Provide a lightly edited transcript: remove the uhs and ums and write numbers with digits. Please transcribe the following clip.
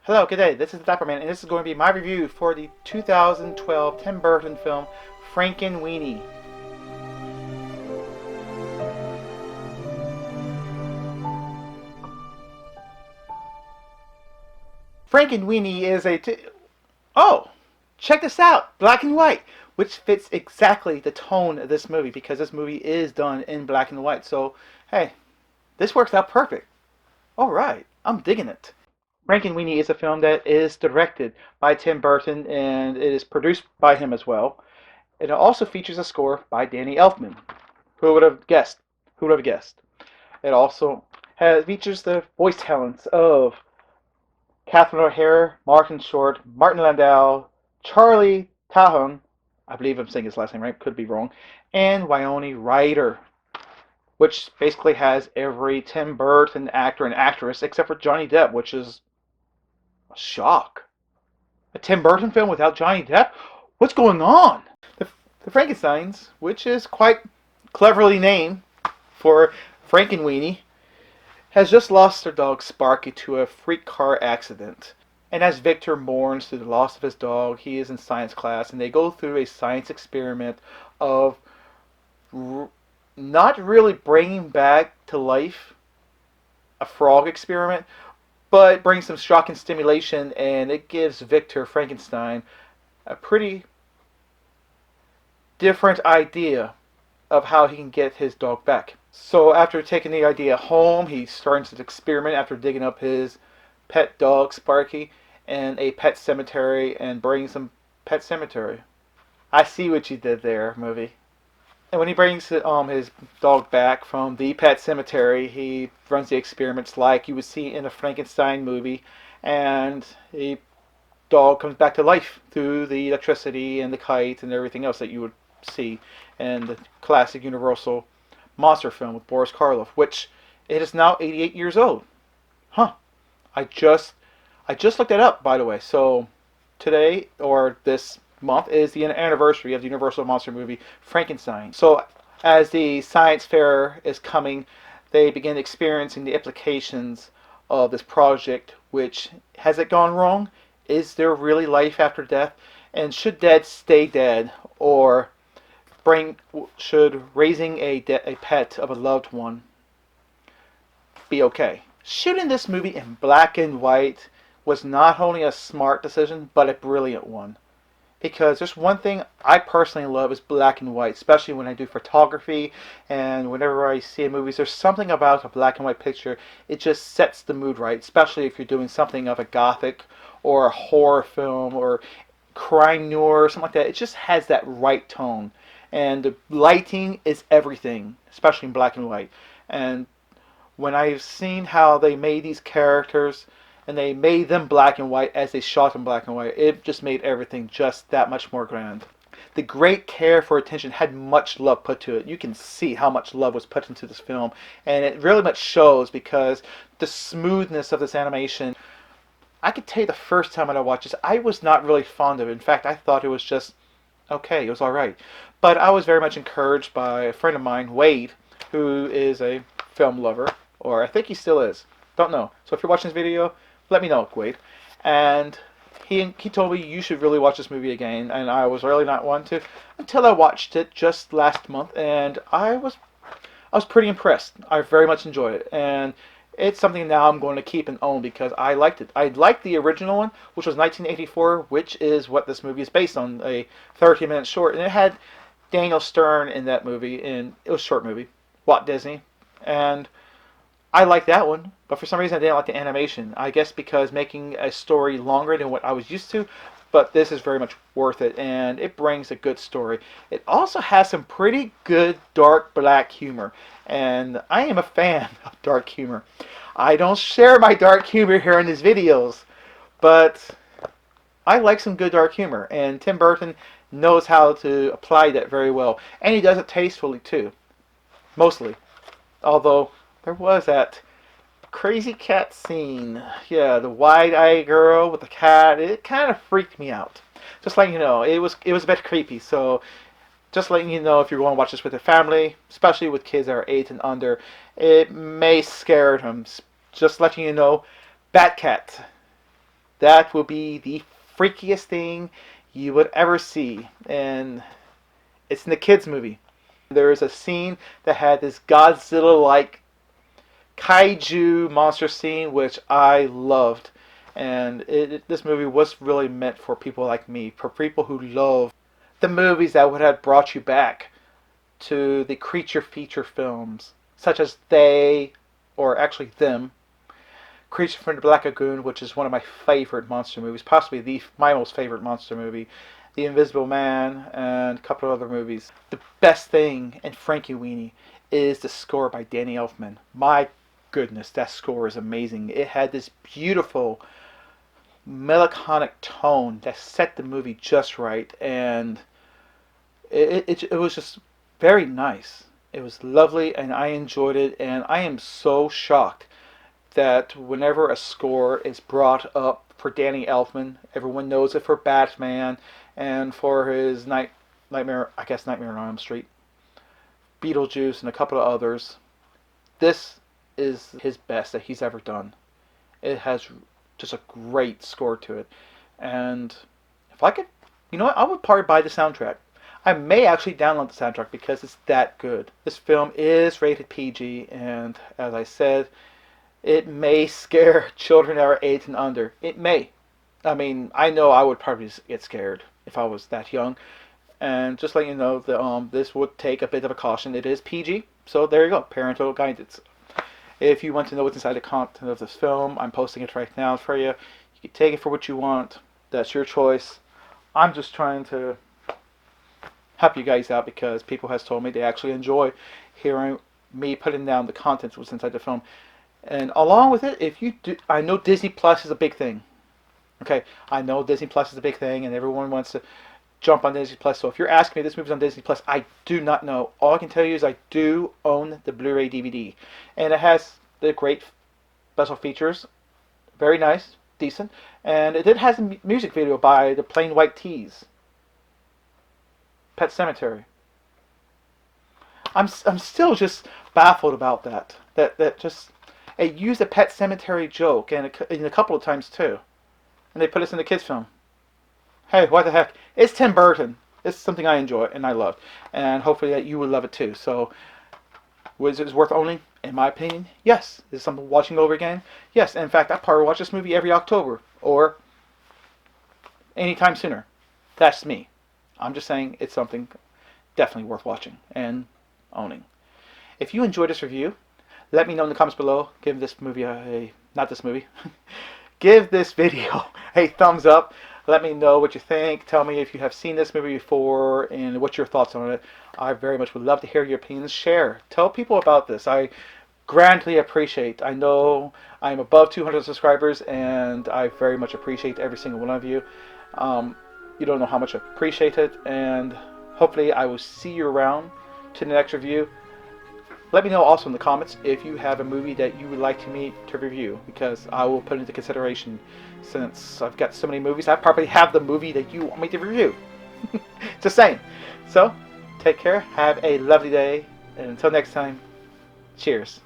Hello, good day. This is Dapper Man, and this is going to be my review for the 2012 Tim Burton film Frankenweenie. Frankenweenie is oh, check this out, black and white, which fits exactly the tone of this movie because this movie is done in black and white. So, hey, this works out perfect. All right, I'm digging it. Frankenweenie is a film that is directed by Tim Burton and it is produced by him as well. It also features a score by Danny Elfman. Who would have guessed? Who would have guessed? It also features the voice talents of Catherine O'Hara, Martin Short, Martin Landau, Charlie Tahung, I believe I'm saying his last name right, could be wrong, and Wyone Ryder, which basically has every Tim Burton actor and actress except for Johnny Depp, which is a shock. A Tim Burton film without Johnny Depp? What's going on? The, the Frankensteins, which is quite cleverly named for Frankenweenie, has just lost their dog Sparky to a freak car accident. And as Victor mourns through the loss of his dog, he is in science class, and they go through a science experiment of not really bringing back to life a frog experiment, but brings some shock and stimulation, and it gives Victor Frankenstein a pretty different idea of how he can get his dog back. So after taking the idea home, he starts to experiment after digging up his pet dog Sparky in a pet cemetery and brings him pet cemetery. I see what you did there, movie. And when he brings his dog back from the pet cemetery, he runs the experiments like you would see in a Frankenstein movie, and the dog comes back to life through the electricity and the kite and everything else that you would see in the classic Universal monster film with Boris Karloff, which it is now 88 years old. Huh. I just looked that up, by the way. So today, or this month, is the anniversary of the Universal monster movie Frankenstein. So as the science fair is coming, they begin experiencing the implications of this project, which, has it gone wrong? Is there really life after death? And should dead stay dead? Or should raising a pet of a loved one be okay? Shooting this movie in black and white was not only a smart decision, but a brilliant one. Because there's one thing I personally love is black and white, especially when I do photography and whenever I see movies. There's something about a black and white picture. It just sets the mood right, especially if you're doing something of a gothic or a horror film or crime noir or something like that. It just has that right tone. And the lighting is everything, especially in black and white. And when I've seen how they made these characters and they made them black and white as they shot in black and white, it just made everything just that much more grand. The great care for attention had much love put to it. You can see how much love was put into this film, and it really much shows because the smoothness of this animation. I could tell you the first time I watched this, I was not really fond of it. In fact, I thought it was just okay, it was alright. But I was very much encouraged by a friend of mine, Wade, who is a film lover, or I think he still is. Don't know. So if you're watching this video, let me know, Wade. And he told me you should really watch this movie again, and I was really not one to until I watched it just last month, and I was pretty impressed. I very much enjoyed it, and it's something now I'm going to keep and own because I liked it. I liked the original one, which was 1984, which is what this movie is based on, a 30-minute short, and it had Daniel Stern in that movie, and it was a short movie, Walt Disney, and I liked that one, but for some reason I didn't like the animation. I guess because making a story longer than what I was used to, but this is very much worth it, and it brings a good story. It also has some pretty good dark black humor, and I am a fan of dark humor. I don't share my dark humor here in these videos, but I like some good dark humor, and Tim Burton knows how to apply that very well, and he does it tastefully too, mostly. Although there was that crazy cat scene. Yeah, the wide-eyed girl with the cat. It kind of freaked me out. Just letting you know, it was a bit creepy. So, just letting you know if you're going to watch this with your family, especially with kids that are 8 and under, it may scare them. Just letting you know, Bat Cat. That will be the freakiest thing you would ever see. And it's in the kids' movie. There is a scene that had this Godzilla-like kaiju monster scene, which I loved. And this movie was really meant for people like me, for people who love the movies that would have brought you back to the creature feature films, such as They, or actually Them, Creature from the Black Lagoon, which is one of my favorite monster movies, possibly my most favorite monster movie, The Invisible Man, and a couple of other movies. The best thing in Frankenweenie is the score by Danny Elfman. My goodness, that score is amazing. It had this beautiful melancholic tone that set the movie just right, and it was just very nice. It was lovely, and I enjoyed it, and I am so shocked that whenever a score is brought up for Danny Elfman, everyone knows it for Batman and for his Nightmare on Elm Street, Beetlejuice, and a couple of others. This is his best that he's ever done. It has just a great score to it. And if I could, you know what, I would probably buy the soundtrack. I may actually download the soundtrack because it's that good. This film is rated PG, and as I said, it may scare children that are 8 and under. It may. I mean, I know I would probably get scared if I was that young. And just let you know that this would take a bit of a caution. It is PG, so there you go, parental guidance. If you want to know what's inside the content of this film, I'm posting it right now for you. You can take it for what you want. That's your choice. I'm just trying to help you guys out because people has told me they actually enjoy hearing me putting down the content of what's inside the film. And along with it, if you do, I know Disney Plus is a big thing. Okay, I know Disney Plus is a big thing, and everyone wants to jump on Disney Plus. So if you're asking me this movie's on Disney Plus, I do not know. All I can tell you is I do own the Blu-ray DVD, and it has the great special features, very nice, decent, and it has a music video by the Plain White T's, Pet Sematary. I'm still just baffled about that. That just it used a Pet Sematary joke and a couple of times too, and they put us in the kids film. Hey, what the heck? It's Tim Burton. It's something I enjoy and I love, and hopefully that you will love it too. So, was it worth owning? In my opinion, yes. Is it something watching over again? Yes. In fact, I probably watch this movie every October or anytime sooner. That's me. I'm just saying it's something definitely worth watching and owning. If you enjoyed this review, let me know in the comments below. Give this movie give this video a thumbs up. Let me know what you think. Tell me if you have seen this movie before and what's your thoughts on it. I very much would love to hear your opinions. Share. Tell people about this. I grandly appreciate. I know I'm above 200 subscribers, and I very much appreciate every single one of you. You don't know how much I appreciate it, and hopefully I will see you around to the next review. Let me know also in the comments if you have a movie that you would like me to review, because I will put it into consideration. Since I've got so many movies, I probably have the movie that you want me to review. Just saying. So, take care, have a lovely day, and until next time, cheers.